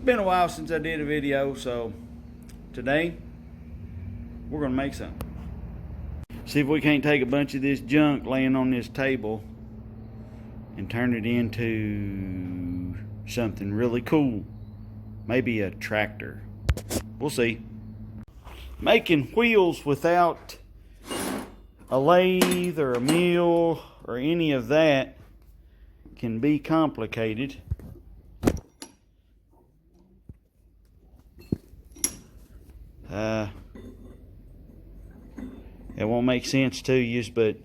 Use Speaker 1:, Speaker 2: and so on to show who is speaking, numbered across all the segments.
Speaker 1: Been a while since I did a video, so today we're gonna make some. See if we can't take a bunch of this junk laying on this table and turn it into something really cool. Maybe a tractor. We'll see. Making wheels without a lathe or a mill or any of that can be complicated. It won't make sense to you, but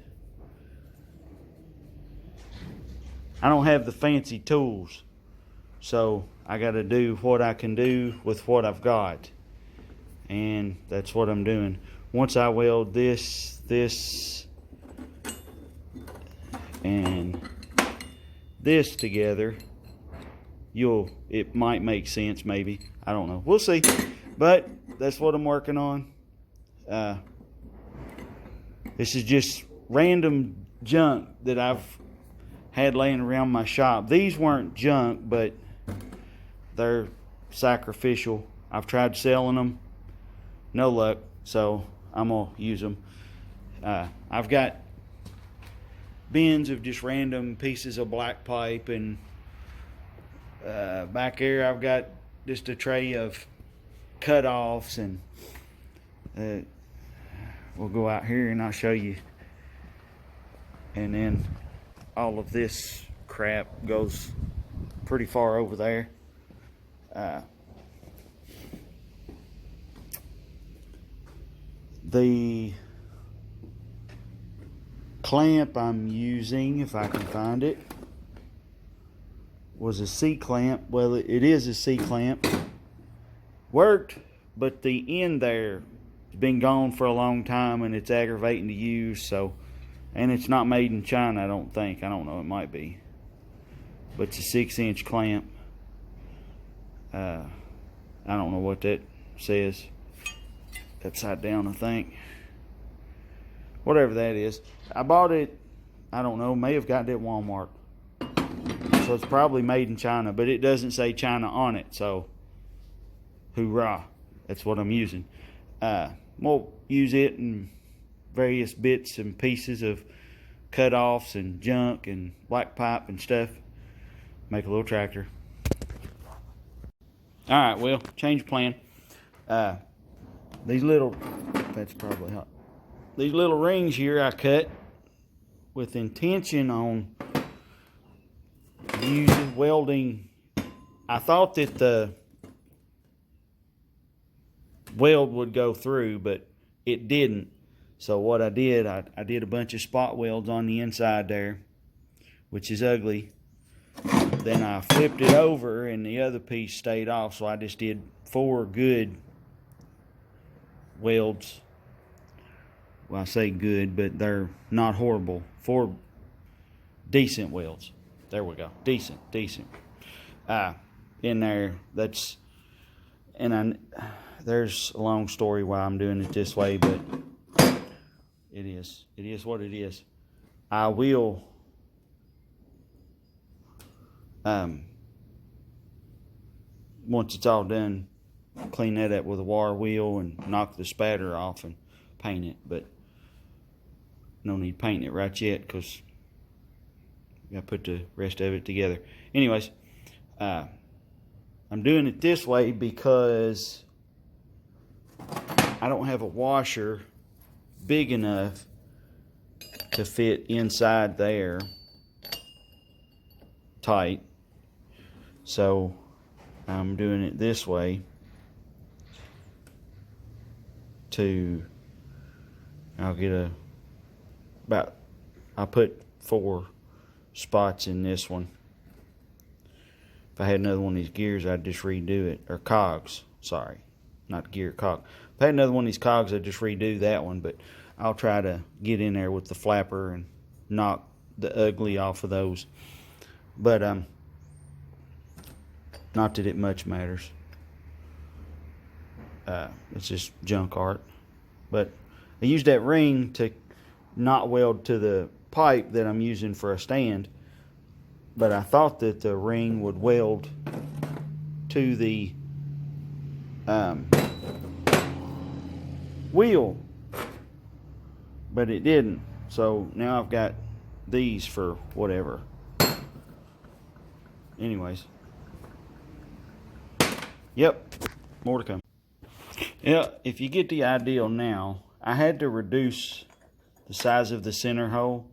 Speaker 1: I don't have the fancy tools, so I got to do what I can do with what I've got, and that's what I'm doing. Once I weld this, and this together, it might make sense, maybe. I don't know. We'll see. But that's what I'm working on. This is just random junk that I've had laying around my shop. These weren't junk, but they're sacrificial. I've tried selling them. No luck. So I'm going to use them. I've got bins of just random pieces of black pipe. And back there I've got just a tray of cut-offs. And we'll go out here and I'll show you. And then all of this crap goes pretty far over there. The clamp I'm using, if I can find it, was a C-clamp. Well, it is a C-clamp. Worked, but the end there has been gone for a long time and it's aggravating to use. So, and it's not made in China, I don't think. I don't know, it might be. But it's a 6-inch clamp. I don't know what that says. Upside down, I think. Whatever that is. I bought it, I don't know, may have gotten it at Walmart. So it's probably made in China, but it doesn't say China on it. So, hoorah. That's what I'm using. We'll use it in various bits and pieces of cut-offs and junk and black pipe and stuff. Make a little tractor. Alright, well, change plan. These little, that's probably hot. These little rings here I cut with intention on welding. I thought that the weld would go through, but it didn't. So what I did, I did a bunch of spot welds on the inside there, which is ugly. Then I flipped it over and the other piece stayed off, so I just did 4 good welds. Well, I say good, but they're not horrible. 4 decent welds. There we go. Decent. In there, that's, and there's a long story why I'm doing it this way, but it is what it is. I will once it's all done, clean that up with a wire wheel and knock the spatter off and paint it, but no need painting it right yet because I gotta put the rest of it together. Anyways, I'm doing it this way because I don't have a washer big enough to fit inside there tight, so I'm doing it this way I'll put 4 spots in this one. If I had another one of these gears, I'd just redo it, or cogs, sorry, not gear, cog. If I had another one of these cogs, I'd just redo that one, but I'll try to get in there with the flapper and knock the ugly off of those. But not that it much matters. It's just junk art. But I used that ring to not weld to the pipe that I'm using for a stand, but I thought that the ring would weld to the wheel, but it didn't. So now I've got these for whatever. Anyways, yep, more to come. Yeah, if you get the idea now, I had to reduce the size of the center hole,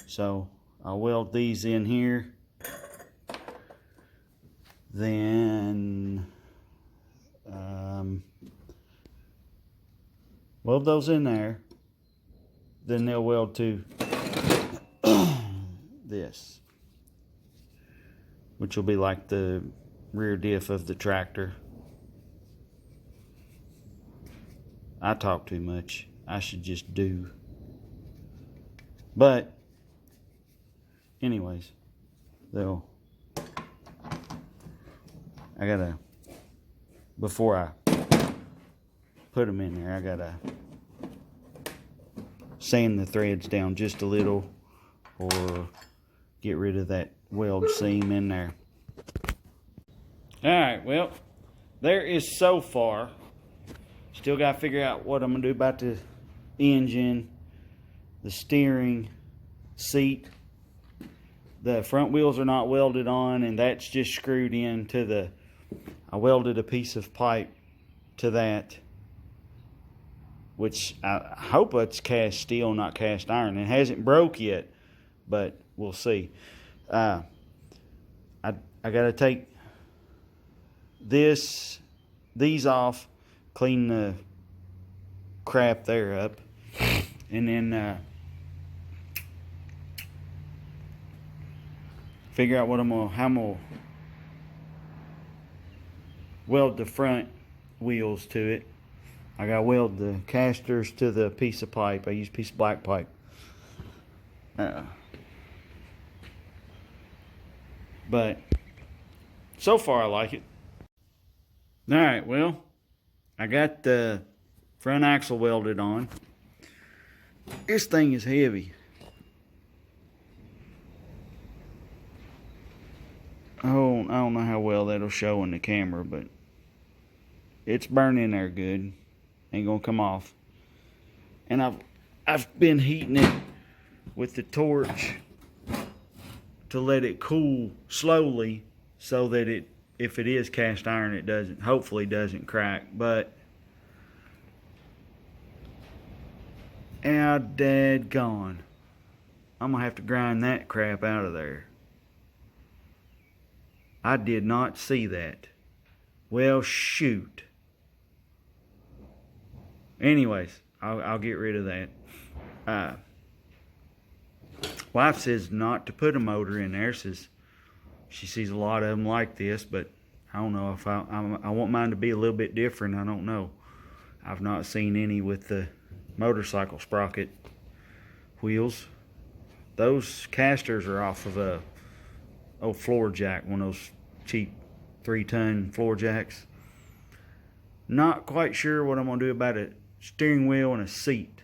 Speaker 1: so I'll weld these in here, then weld those in there, then they'll weld to this, which will be like the rear diff of the tractor. I talk too much. I should just do. But anyways, before I put them in there, I gotta sand the threads down just a little, or get rid of that weld seam in there. Alright, well, there is so far. Still gotta figure out what I'm gonna do about the engine, the steering, seat. The front wheels are not welded on, and that's just screwed into I welded a piece of pipe to that, which I hope it's cast steel, not cast iron. It hasn't broke yet, but we'll see. I gotta take these off, clean the crap there up, and then figure out how I'm gonna weld the front wheels to it. I gotta weld the casters to the piece of pipe. I use a piece of black pipe. But so far I like it. Alright, well, I got the front axle welded on. This thing is heavy. Oh, I don't know how well that'll show in the camera, but it's burning there good. Ain't gonna come off. And I've been heating it with the torch to let it cool slowly, so that if it is cast iron, it hopefully doesn't crack. But dadgone, I'm gonna have to grind that crap out of there. I did not see that. Well, shoot. Anyways, I'll get rid of that. Wife says not to put a motor in there. Says she sees a lot of them like this, but I don't know if I want mine to be a little bit different. I don't know. I've not seen any with the motorcycle sprocket wheels. Those casters are off of a old floor jack, one of those cheap 3-ton floor jacks. Not quite sure what I'm gonna do about a steering wheel and a seat,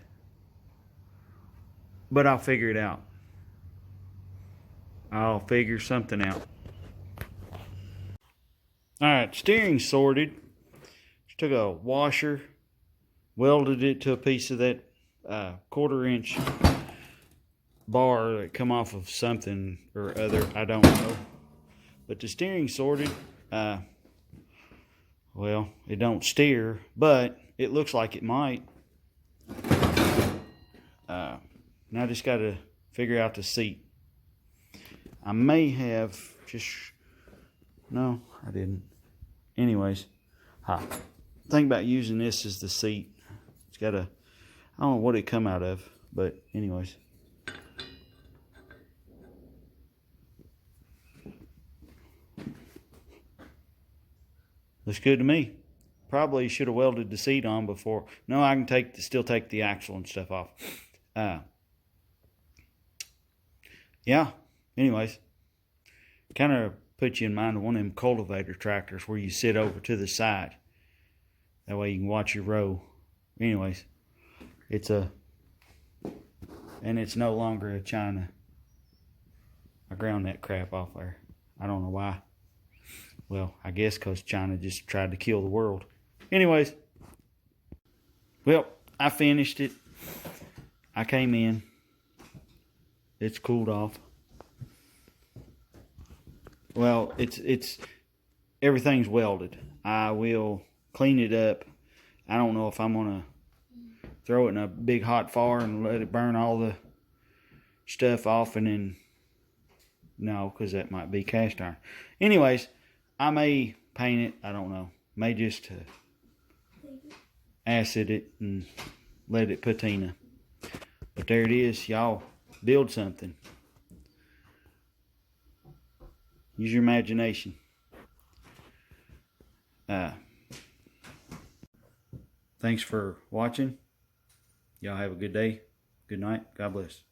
Speaker 1: but I'll figure it out. I'll figure something out. Alright, steering sorted. Just took a washer, welded it to a piece of that 1/4-inch bar that come off of something or other, I don't know. But the steering sorted. Well, it don't steer, but it looks like it might. Now I just got to figure out the seat. I may have no, I didn't. Anyways, think about using this as the seat. It's got I don't know what it come out of, but anyways. Looks good to me. Probably should have welded the seat on before. No, I can still take the axle and stuff off. Yeah. Anyways, kind of put you in mind of one of them cultivator tractors where you sit over to the side. That way you can watch your row. Anyways, and it's no longer a China. I ground that crap off there. I don't know why. Well, I guess because China just tried to kill the world. Anyways, well, I finished it. I came in. It's cooled off. Well, it's everything's welded. I will clean it up. I don't know if I'm gonna throw it in a big hot fire and let it burn all the stuff off, and then no, because that might be cast iron. Anyways, I may paint it. I don't know. May just acid it and let it patina. But there it is, y'all. Build something. Use your imagination. Thanks for watching. Y'all have a good day. Good night. God bless.